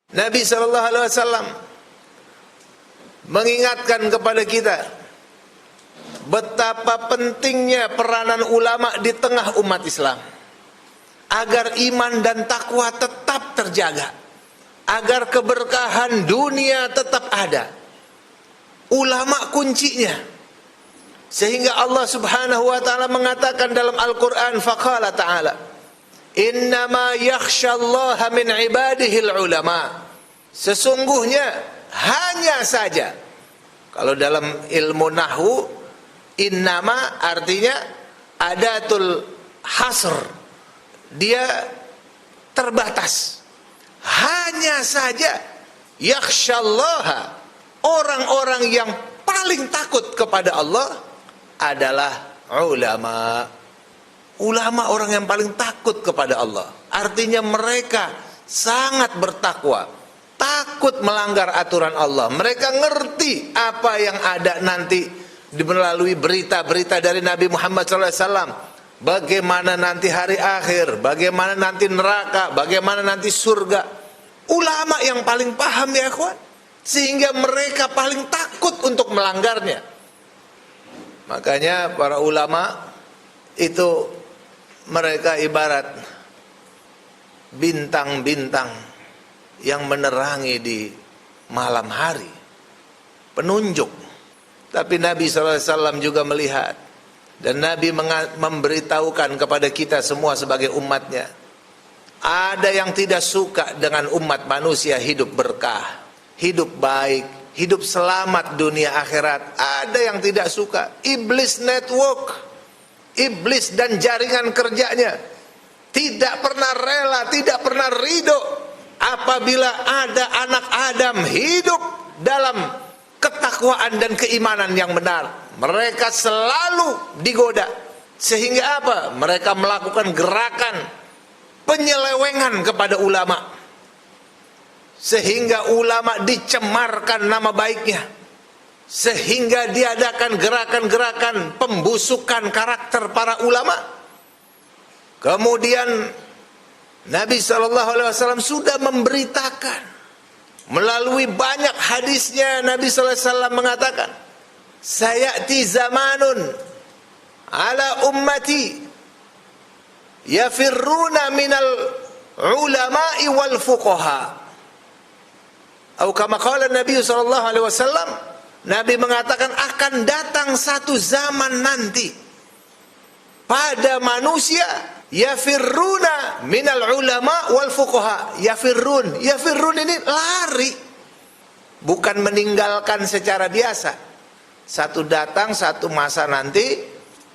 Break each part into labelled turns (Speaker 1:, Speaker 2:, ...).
Speaker 1: Nabi SAW mengingatkan kepada kita betapa pentingnya peranan ulama di tengah umat Islam, agar iman dan takwa tetap terjaga, agar keberkahan dunia tetap ada. Ulama kuncinya. Sehingga Allah Subhanahu wa taala mengatakan dalam Al-Qur'an, faqala ta'ala, innama yakhsyallaha min ibadihil ulama. Sesungguhnya hanya saja, kalau dalam ilmu nahwu, innama artinya adatul hasr, dia terbatas. Hanya saja yakhsyallaha, orang-orang yang paling takut kepada Allah adalah ulama. Ulama orang yang paling takut kepada Allah. Artinya mereka sangat bertakwa, takut melanggar aturan Allah. Mereka ngerti apa yang ada nanti melalui berita-berita dari Nabi Muhammad SAW. Bagaimana nanti hari akhir, bagaimana nanti neraka, bagaimana nanti surga. Ulama yang paling paham, ya ikhwan. Sehingga mereka paling takut untuk melanggarnya. Makanya para ulama itu mereka ibarat bintang-bintang yang menerangi di malam hari, penunjuk. Tapi Nabi SAW juga melihat, dan Nabi memberitahukan kepada kita semua sebagai umatnya, ada yang tidak suka dengan umat manusia hidup berkah, hidup baik, hidup selamat dunia akhirat. Ada yang tidak suka. Iblis network, iblis dan jaringan kerjanya tidak pernah rela, tidak pernah ridho apabila ada anak Adam hidup dalam ketakwaan dan keimanan yang benar. Mereka selalu digoda. Sehingga apa? Mereka melakukan gerakan penyelewengan kepada ulama, sehingga ulama dicemarkan nama baiknya, sehingga diadakan gerakan-gerakan pembusukan karakter para ulama. Kemudian Nabi SAW sudah memberitakan melalui banyak hadisnya. Nabi SAW mengatakan, sayati zamanun ala ummati yafirruna minal ulama'i wal fuqaha. Atau kama qala Nabi SAW, Nabi mengatakan akan datang satu zaman nanti pada manusia yafirruna minal ulama wal fuqaha. Yafirrun ini lari, bukan meninggalkan secara biasa. Satu datang satu masa nanti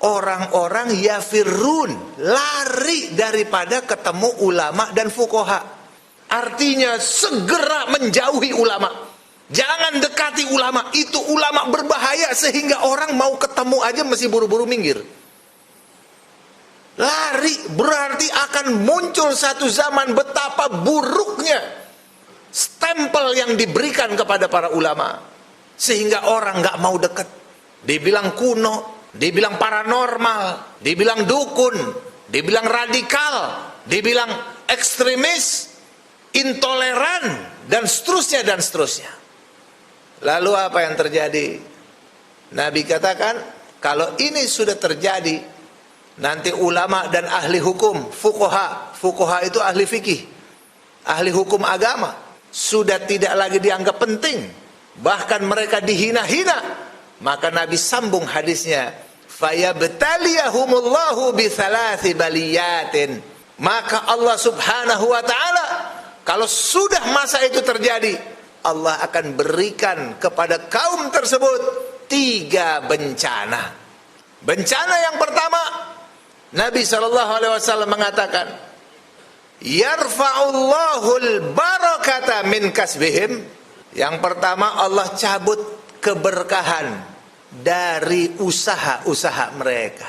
Speaker 1: orang-orang yafirrun, lari daripada ketemu ulama dan fuqaha. Artinya segera menjauhi ulama. Jangan dekati ulama. Itu ulama berbahaya sehingga orang mau ketemu aja mesti buru-buru minggir. Lari berarti akan muncul satu zaman betapa buruknya stempel yang diberikan kepada para ulama, sehingga orang gak mau dekat. Dibilang kuno, dibilang paranormal, dibilang dukun, dibilang radikal, dibilang ekstremis, intoleran, dan seterusnya dan seterusnya. Lalu apa yang terjadi? Nabi katakan, kalau ini sudah terjadi, nanti ulama dan ahli hukum, fuqaha itu ahli fikih, ahli hukum agama, sudah tidak lagi dianggap penting, bahkan mereka dihina-hina. Maka Nabi sambung hadisnya, fayabtaliyahumullahu bithalathi baliyatin. Maka Allah Subhanahu wa ta'ala, kalau sudah masa itu terjadi, Allah akan berikan kepada kaum tersebut 3 bencana. Bencana yang pertama, Nabi SAW mengatakan, yarfa'ullahul barakata min kasbihim. Yang pertama, Allah cabut keberkahan dari usaha-usaha mereka.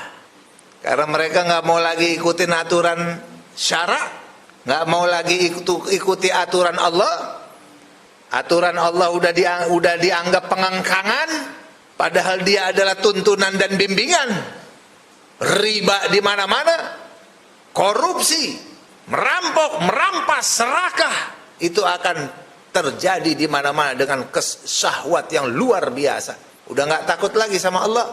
Speaker 1: Karena mereka gak mau lagi ikutin aturan syara', nggak mau lagi ikuti aturan Allah. Aturan Allah udah dianggap pengangkangan, padahal dia adalah tuntunan dan bimbingan. Riba di mana-mana, korupsi, merampok, merampas, serakah, itu akan terjadi di mana-mana dengan syahwat yang luar biasa. Udah nggak takut lagi sama Allah.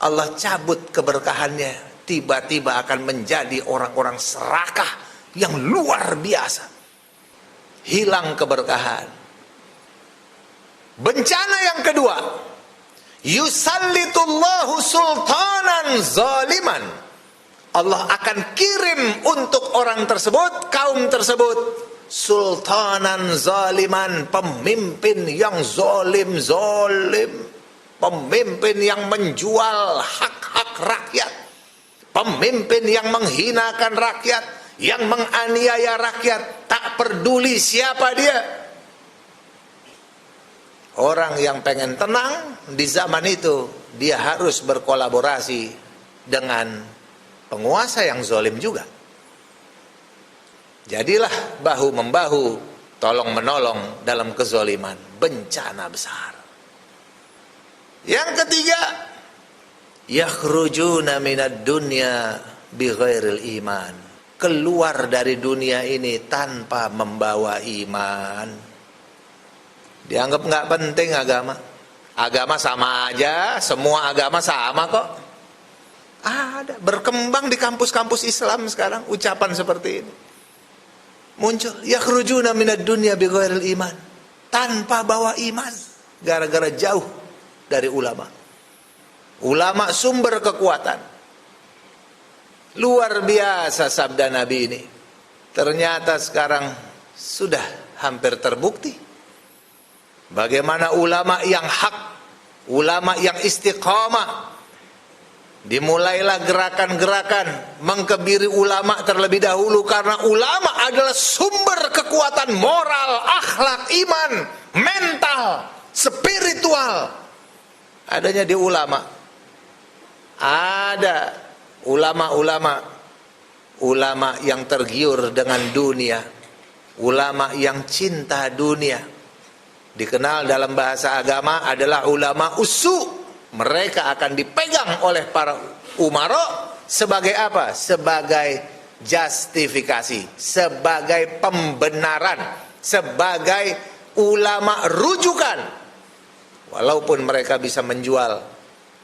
Speaker 1: Allah cabut keberkahannya, tiba-tiba akan menjadi orang-orang serakah yang luar biasa. Hilang keberkahan. Bencana yang kedua, yusallitullahu sultanan zaliman. Allah akan kirim untuk orang tersebut, kaum tersebut, sultanan zaliman, pemimpin yang zalim, pemimpin yang menjual hak-hak rakyat, pemimpin yang menghinakan rakyat, yang menganiaya rakyat, tak peduli siapa dia. Orang yang pengen tenang di zaman itu, dia harus berkolaborasi dengan penguasa yang zalim juga. Jadilah bahu-membahu, tolong-menolong dalam kezaliman. Bencana besar. Yang ketiga, yakhrujuna minad dunya bighairil iman. Keluar dari dunia ini tanpa membawa iman. Dianggap nggak penting agama. Agama sama aja, semua agama sama kok. Ada, berkembang di kampus-kampus Islam sekarang ucapan seperti ini. Muncul, yakhrujuna minad dunya bighairil iman. Tanpa bawa iman, gara-gara jauh dari ulama. Ulama sumber kekuatan. Luar biasa sabda Nabi ini. Ternyata sekarang sudah hampir terbukti bagaimana ulama yang hak, ulama yang istiqamah. Dimulailah gerakan-gerakan mengkebiri ulama terlebih dahulu, karena ulama adalah sumber kekuatan moral, akhlak, iman, mental, spiritual. Adanya di ulama. Ada ulama yang tergiur dengan dunia, ulama yang cinta dunia. Dikenal dalam bahasa agama adalah ulama usu. Mereka akan dipegang oleh para umaro sebagai apa? Sebagai justifikasi, sebagai pembenaran, sebagai ulama rujukan. Walaupun mereka bisa menjual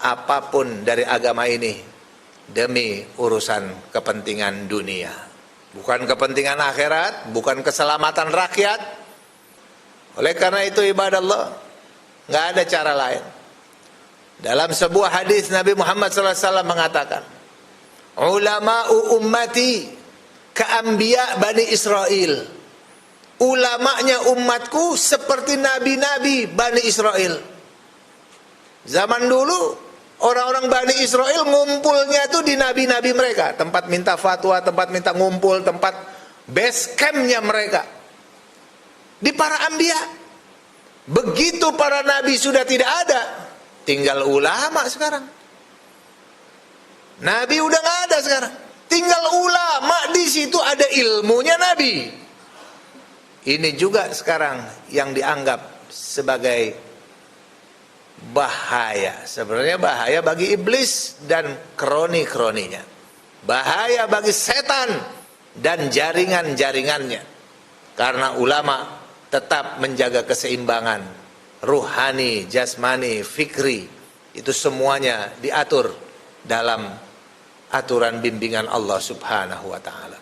Speaker 1: apapun dari agama ini demi urusan kepentingan dunia, bukan kepentingan akhirat, bukan keselamatan rakyat. Oleh karena itu ibadah Allah, nggak ada cara lain. Dalam sebuah hadis Nabi Muhammad SAW mengatakan, ulama'u ummati ka'ambiya Bani Israel. Ulamanya umatku seperti nabi-nabi Bani Israel. Zaman dulu orang-orang Bani Israel ngumpulnya itu di nabi-nabi mereka, tempat minta fatwa, tempat minta ngumpul, tempat base campnya mereka di para ambiya. Begitu para nabi sudah tidak ada, tinggal ulama sekarang. Nabi udah nggak ada sekarang, tinggal ulama. Di situ ada ilmunya Nabi. Ini juga sekarang yang dianggap sebagai bahaya. Sebenarnya bahaya bagi iblis dan kroni-kroninya, bahaya bagi setan dan jaringan-jaringannya. Karena ulama tetap menjaga keseimbangan ruhani, jasmani, fikri. Itu semuanya diatur dalam aturan bimbingan Allah Subhanahu wa ta'ala.